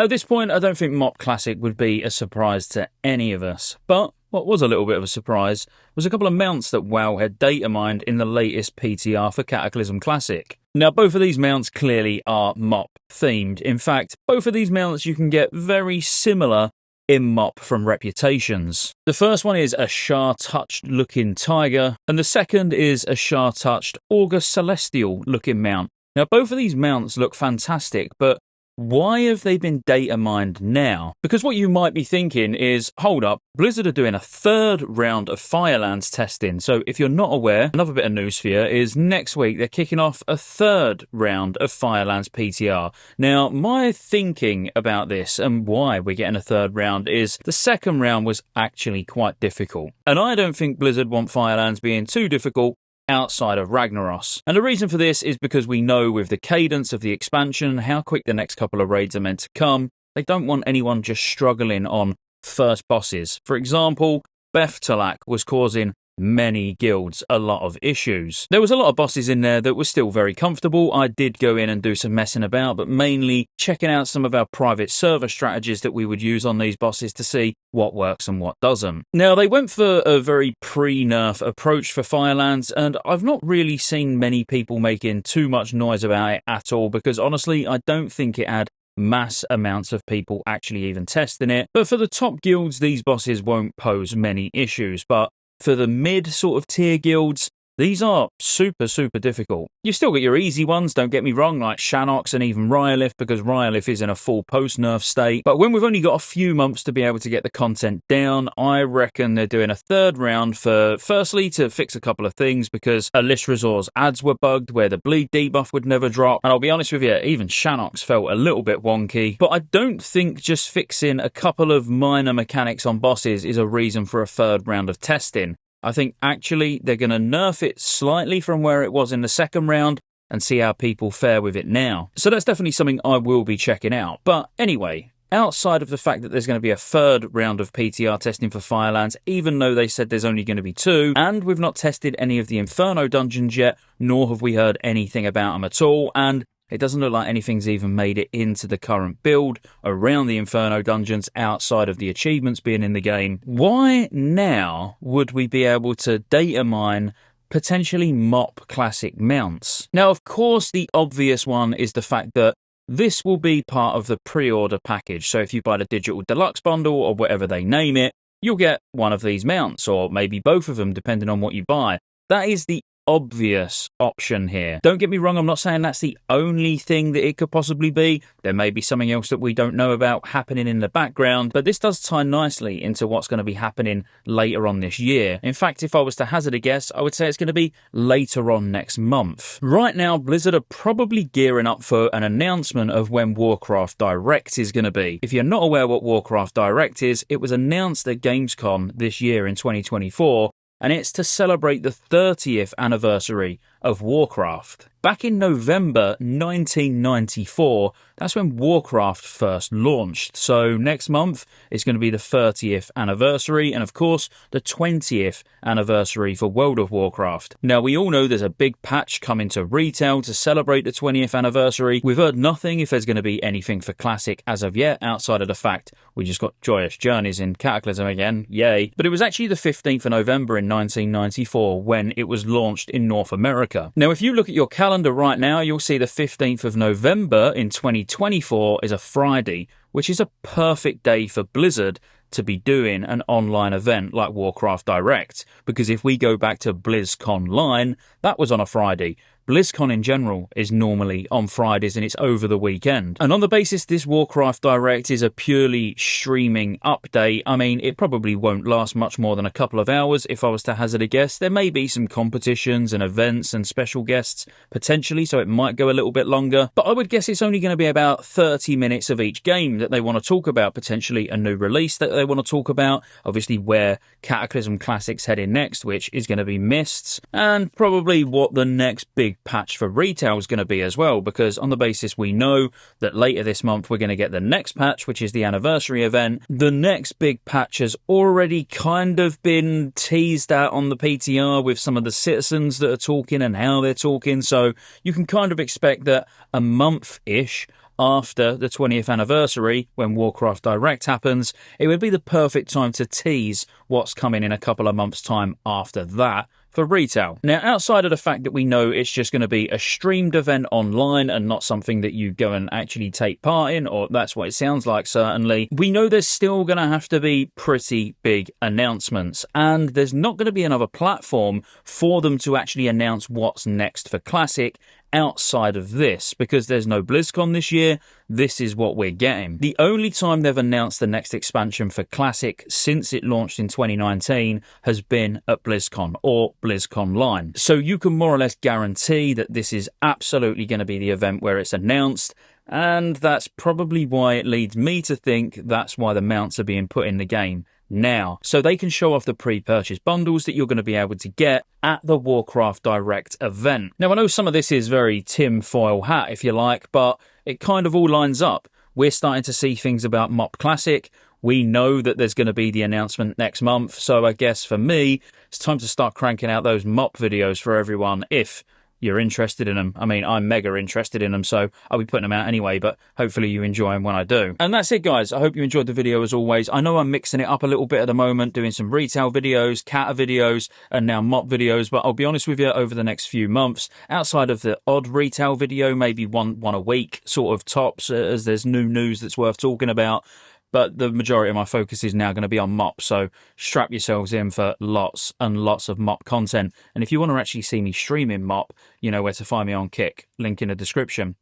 At this point, I don't think MoP Classic would be a surprise to any of us, but what was a little bit of a surprise was a couple of mounts that WoW had data mined in the latest PTR for Cataclysm Classic. Now, both of these mounts clearly are MoP themed. In fact, both of these mounts you can get very similar in MoP from reputations. The first one is a Shar-touched looking tiger, and the second is a Shar-touched August Celestial looking mount. Now, both of these mounts look fantastic, but why have they been data mined now? Because what you might be thinking is, hold up, Blizzard are doing a third round of Firelands testing. So if you're not aware, another bit of news for you is next week they're kicking off a third round of Firelands PTR. Now, my thinking about this and why we're getting a third round is the second round was actually quite difficult. And I don't think Blizzard want Firelands being too difficult outside of Ragnaros. And the reason for this is because we know with the cadence of the expansion how quick the next couple of raids are meant to come. They don't want anyone just struggling on first bosses. For example, Beftalak was causing many guilds a lot of issues. There was a lot of bosses in there that were still very comfortable. I did go in and do some messing about, but mainly checking out some of our private server strategies that we would use on these bosses to see what works and what doesn't. Now, they went for a very pre-nerf approach for Firelands, and I've not really seen many people making too much noise about it at all, because honestly, I don't think it had mass amounts of people actually even testing it. But for the top guilds, these bosses won't pose many issues, but for the mid sort of tier guilds, these are super difficult. You still get your easy ones, don't get me wrong, like Shanox and even Ryolith, because Ryolith is in a full post-nerf state. But when we've only got a few months to be able to get the content down, I reckon they're doing a third round for, firstly, to fix a couple of things, because Alish Resort's ads were bugged where the bleed debuff would never drop. And I'll be honest with you, even Shanox felt a little bit wonky. But I don't think just fixing a couple of minor mechanics on bosses is a reason for a third round of testing. I think actually they're going to nerf it slightly from where it was in the second round and see how people fare with it now. So that's definitely something I will be checking out. But anyway, outside of the fact that there's going to be a third round of PTR testing for Firelands, even though they said there's only going to be 2, and we've not tested any of the Inferno dungeons yet, nor have we heard anything about them at all, and it doesn't look like anything's even made it into the current build around the Inferno dungeons outside of the achievements being in the game. Why now would we be able to data mine potentially MoP classic mounts? Now, of course, the obvious one is the fact that this will be part of the pre-order package. So if you buy the digital deluxe bundle or whatever they name it, you'll get one of these mounts, or maybe both of them, depending on what you buy. That is the obvious option here. Don't get me wrong, I'm not saying that's the only thing that it could possibly be. There may be something else that we don't know about happening in the background, but this does tie nicely into what's going to be happening later on this year. In fact, if I was to hazard a guess, I would say it's going to be later on next month. Right now, Blizzard are probably gearing up for an announcement of when Warcraft Direct is going to be. If you're not aware what Warcraft Direct is, it was announced at Gamescom this year in 2024, and it's to celebrate the 30th anniversary of Warcraft. Back in November 1994, that's when Warcraft first launched. So next month is going to be the 30th anniversary, and of course the 20th anniversary for World of Warcraft. Now, we all know there's a big patch coming to retail to celebrate the 20th anniversary. We've heard nothing if there's going to be anything for Classic as of yet, outside of the fact we just got Joyous Journeys in Cataclysm again, yay. But it was actually the 15th of November in 1994 when it was launched in North America. Now, if you look at your calendar right now, you'll see the 15th of November in 2024 is a Friday, which is a perfect day for Blizzard to be doing an online event like Warcraft Direct. Because if we go back to BlizzConline, that was on a Friday. BlizzCon in general is normally on Fridays and it's over the weekend. And on the basis this Warcraft Direct is a purely streaming update, I mean, it probably won't last much more than a couple of hours if I was to hazard a guess. There may be some competitions and events and special guests potentially, so it might go a little bit longer. But I would guess it's only going to be about 30 minutes of each game that they want to talk about, potentially a new release that they want to talk about, obviously where Cataclysm Classic's heading next, which is going to be Mists, and probably what the next big patch for retail is going to be as well, because on the basis we know that later this month we're going to get the next patch, which is the anniversary event. The next big patch has already kind of been teased out on the PTR with some of the citizens that are talking and how they're talking, so you can kind of expect that a month-ish after the 20th anniversary, when Warcraft Direct happens, it would be the perfect time to tease what's coming in a couple of months' time after that for retail. Now, outside of the fact that we know it's just going to be a streamed event online and not something that you go and actually take part in, or that's what it sounds like certainly, we know there's still going to have to be pretty big announcements, and there's not going to be another platform for them to actually announce what's next for Classic outside of this, because there's no BlizzCon this year. This is what we're getting. The only time they've announced the next expansion for Classic since it launched in 2019 has been at BlizzCon or BlizzConline. So you can more or less guarantee that this is absolutely going to be the event where it's announced, and that's probably why it leads me to think that's why the mounts are being put in the game now, so they can show off the pre-purchase bundles that you're going to be able to get at the Warcraft Direct event. Now, I know some of this is very tinfoil hat, if you like, but it kind of all lines up. We're starting to see things about MoP Classic. We know that there's going to be the announcement next month, so I guess for me, it's time to start cranking out those MoP videos for everyone if you're interested in them. I mean, I'm mega interested in them, so I'll be putting them out anyway, but hopefully you enjoy them when I do. And that's it, guys. I hope you enjoyed the video as always. I know I'm mixing it up a little bit at the moment, doing some retail videos, Kata videos, and now MoP videos, but I'll be honest with you, over the next few months, outside of the odd retail video, maybe one a week, sort of tops, as there's new news that's worth talking about, but the majority of my focus is now going to be on MoP, so strap yourselves in for lots and lots of MoP content. And if you want to actually see me streaming MoP, you know where to find me on Kick. Link in the description.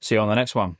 See you on the next one.